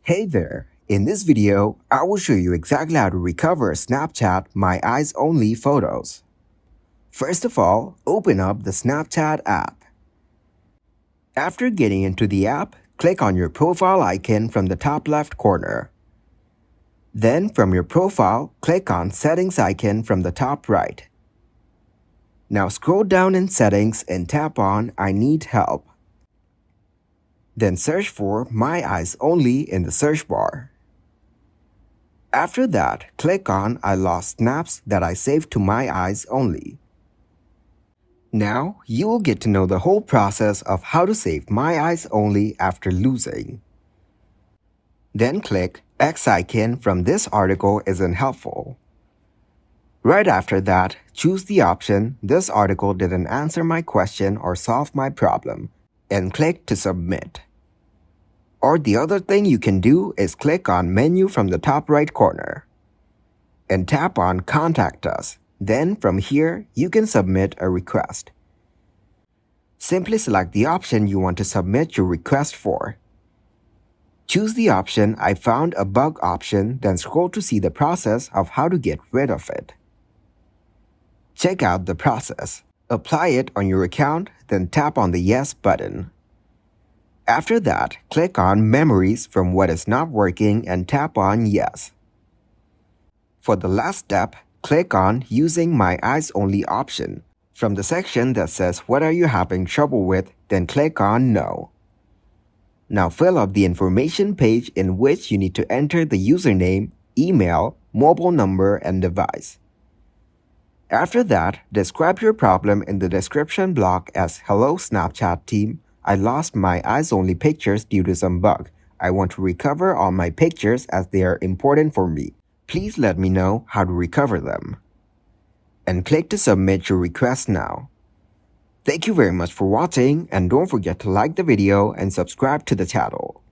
Hey there! In this video, I will show you exactly how to recover Snapchat My Eyes Only photos. First of all, open up the Snapchat app. After getting into the app, click on your profile icon from the top left corner. Then from your profile, click on Settings icon from the top right. Now scroll down in Settings and tap on I Need Help. Then search for My Eyes Only in the search bar. After that, click on I lost snaps that I saved to My Eyes Only. Now, you will get to know the whole process of how to save My Eyes Only after losing. Then click X icon from this article isn't helpful. Right after that, choose the option This article didn't answer my question or solve my problem and click to submit. Or the other thing you can do is click on Menu from the top right corner and tap on Contact Us. Then from here, you can submit a request. Simply select the option you want to submit your request for. Choose the option I found a bug option, then scroll to see the process of how to get rid of it. Check out the process. Apply it on your account, then tap on the Yes button. After that, click on Memories from what is not working and tap on Yes. For the last step, click on Using My Eyes Only option. From the section that says What are you having trouble with, then click on No. Now fill up the information page in which you need to enter the username, email, mobile number, and device. After that, describe your problem in the description block as Hello Snapchat team. I lost my eyes only pictures due to some bug. I want to recover all my pictures as they are important for me. Please let me know how to recover them. And click to submit your request now. Thank you very much for watching and don't forget to like the video and subscribe to the channel.